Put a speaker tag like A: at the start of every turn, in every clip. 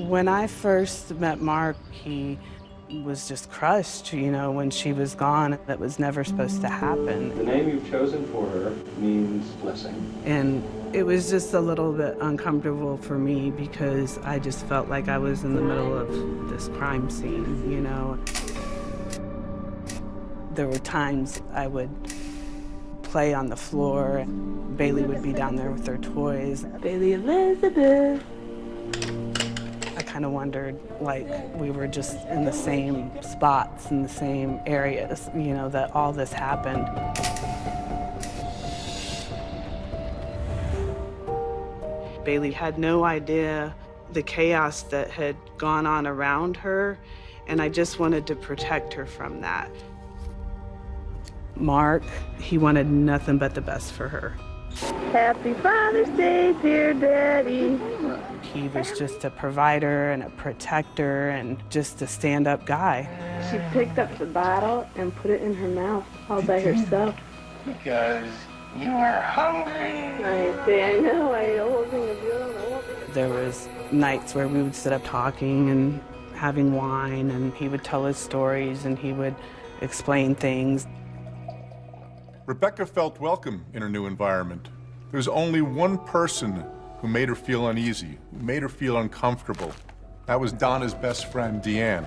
A: When I first met Mark, he was just crushed, you know, when she was gone. That was never supposed to happen.
B: The name you've chosen for her means blessing.
A: And it was just a little bit uncomfortable for me because I just felt like I was in the middle of this crime scene, you know. There were times I would play on the floor. Bailey would be down there with her toys. Bailey Elizabeth. I kind of wondered, like, we were just in the same spots, in the same areas, you know, that all this happened. Bailey had no idea the chaos that had gone on around her, and I just wanted to protect her from that. Mark, he wanted nothing but the best for her.
C: Happy Father's Day, dear Daddy.
A: He was just a provider and a protector and just a stand-up guy.
C: She picked up the bottle and put it in her mouth all by herself.
D: Because you are hungry.
C: I say, I know, I ate a whole thing of yellow.
A: There was nights where we would sit up talking and having wine, and he would tell us stories and he would explain things.
E: Rebecca felt welcome in her new environment. There was only one person who made her feel uneasy, who made her feel uncomfortable. That was Donna's best friend, Deanne.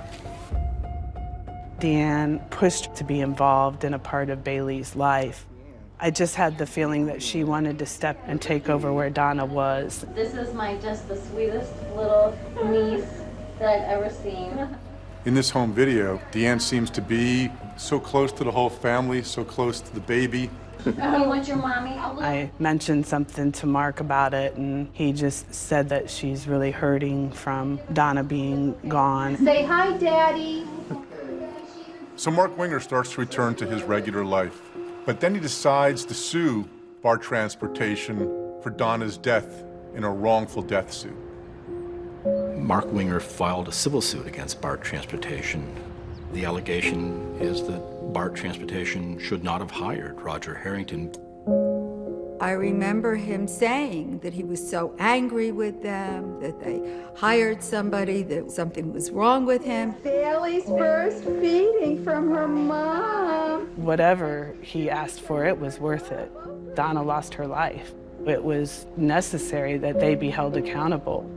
A: Deanne pushed to be involved in a part of Bailey's life. I just had the feeling that she wanted to step and take over where Donna was.
F: This is just the sweetest little niece that I've ever seen.
E: In this home video, Deanne seems to be so close to the whole family, so close to the baby.
F: You want your mommy?
A: I mentioned something to Mark about it, and he just said that she's really hurting from Donna being gone.
F: Say hi, Daddy.
E: So Mark Winger starts to return to his regular life, but then he decides to sue BART Transportation for Donna's death in a wrongful death suit.
G: Mark Winger filed a civil suit against BART Transportation. The allegation is that BART Transportation should not have hired Roger Harrington.
H: I remember him saying that he was so angry with them, that they hired somebody, that something was wrong with him.
C: Bailey's first feeding from her mom.
A: Whatever he asked for, it was worth it. Donna lost her life. It was necessary that they be held accountable.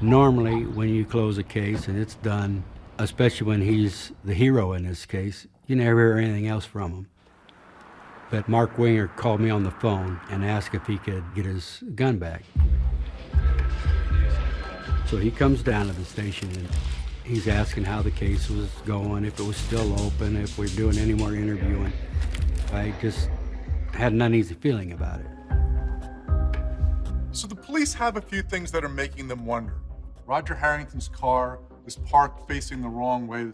I: Normally, when you close a case and it's done, especially when he's the hero in this case, you never hear anything else from him. But Mark Winger called me on the phone and asked if he could get his gun back. So he comes down to the station and he's asking how the case was going, if it was still open, if we're doing any more interviewing. I just had an uneasy feeling about it.
E: So the police have a few things that are making them wonder. Roger Harrington's car was parked facing the wrong way.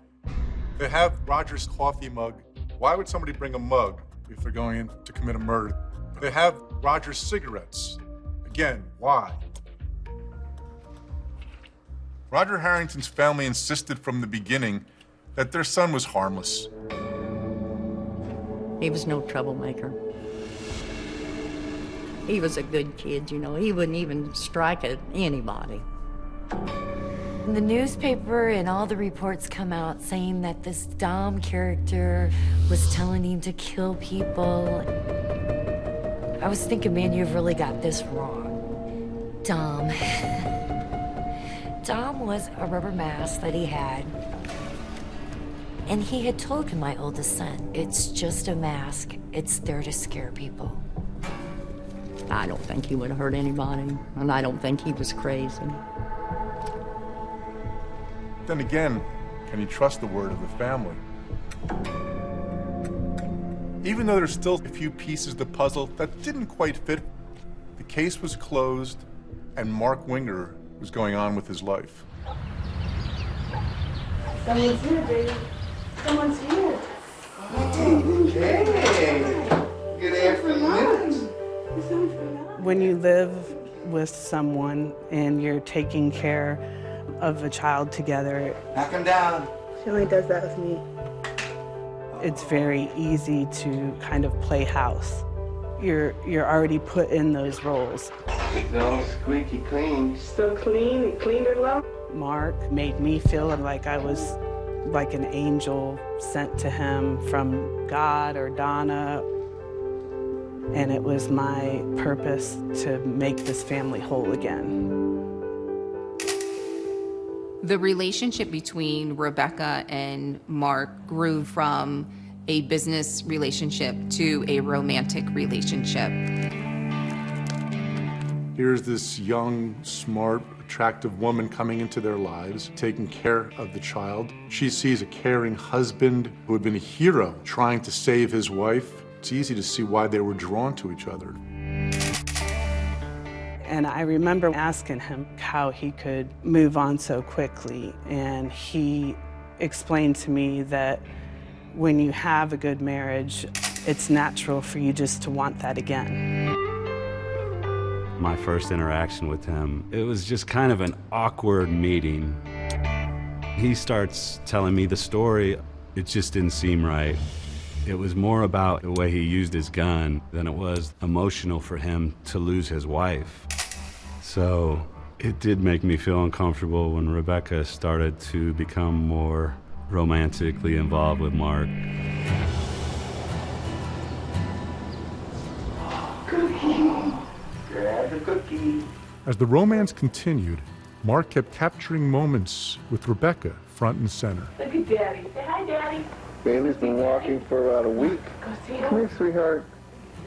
E: They have Roger's coffee mug. Why would somebody bring a mug if they're going in to commit a murder? They have Roger's cigarettes. Again, why? Roger Harrington's family insisted from the beginning that their son was harmless.
J: He was no troublemaker. He was a good kid, you know. He wouldn't even strike at anybody.
K: The newspaper and all the reports come out saying that this Dom character was telling him to kill people. I was thinking, man, you've really got this wrong. Dom. Dom was a rubber mask that he had. And he had told my oldest son, it's just a mask. It's there to scare people.
J: I don't think he would have hurt anybody, and I don't think he was crazy.
E: Then again, can you trust the word of the family? Even though there's still a few pieces of the puzzle that didn't quite fit, the case was closed and Mark Winger was going on with his life.
C: Someone's here, baby. Someone's here.
D: Hey, good afternoon.
A: When you live with someone and you're taking care of a child together,
D: Knock him down.
C: She only does that with me.
A: it's very easy to kind of play house. you're already put in those roles.
D: It's all squeaky clean.
C: So clean, he cleaned her love.
A: Mark made me feel like I was like an angel sent to him from God or Donna. And it was my purpose to make this family whole again.
L: The relationship between Rebecca and Mark grew from a business relationship to a romantic relationship.
E: Here's this young, smart, attractive woman coming into their lives, taking care of the child. She sees a caring husband who had been a hero trying to save his wife. It's easy to see why they were drawn to each other.
A: And I remember asking him how he could move on so quickly, and he explained to me that when you have a good marriage, it's natural for you just to want that again.
M: My first interaction with him, it was just kind of an awkward meeting. He starts telling me the story. It just didn't seem right. It was more about the way he used his gun than it was emotional for him to lose his wife. So it did make me feel uncomfortable when Rebecca started to become more romantically involved with Mark.
D: Cookie. Grab the cookie.
E: As the romance continued, Mark kept capturing moments with Rebecca front and center.
C: Look at Daddy. Say hi, Daddy.
D: Bailey's been walking for about a week.
C: Go see
D: Come here,
C: him.
D: sweetheart.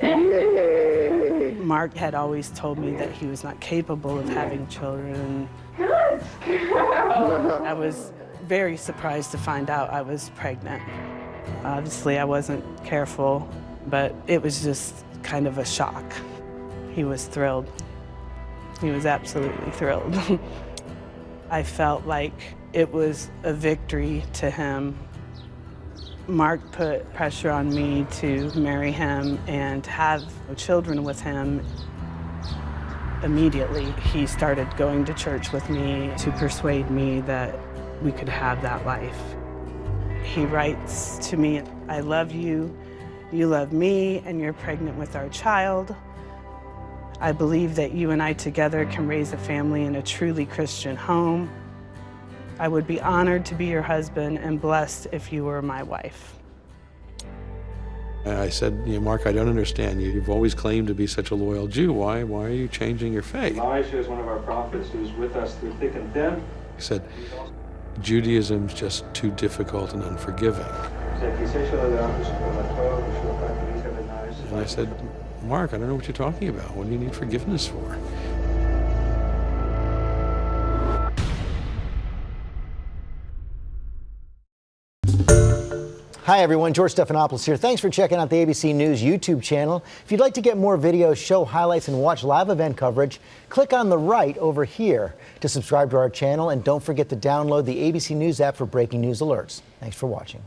D: Yay!
A: Mark had always told me that he was not capable of having children.
C: Good girl.
A: I was very surprised to find out I was pregnant. Obviously, I wasn't careful, but it was just kind of a shock. He was thrilled. He was absolutely thrilled. I felt like it was a victory to him. Mark put pressure on me to marry him and have children with him. Immediately, he started going to church with me to persuade me that we could have that life. He writes to me, "I love you, you love me, and you're pregnant with our child. I believe that you and I together can raise a family in a truly Christian home. I would be honored to be your husband and blessed if you were my wife."
N: And I said, Mark, I don't understand you. You've always claimed to be such a loyal Jew. Why are you changing your faith?
B: Elisha is one of our prophets who's with us through thick and thin.
N: He said, Judaism's just too difficult and unforgiving. And I said, Mark, I don't know what you're talking about. What do you need forgiveness for?
O: Hi everyone, George Stephanopoulos here. Thanks for checking out the ABC News YouTube channel. If you'd like to get more videos, show highlights, and watch live event coverage, click on the right over here to subscribe to our channel, and don't forget to download the ABC News app for breaking news alerts. Thanks for watching.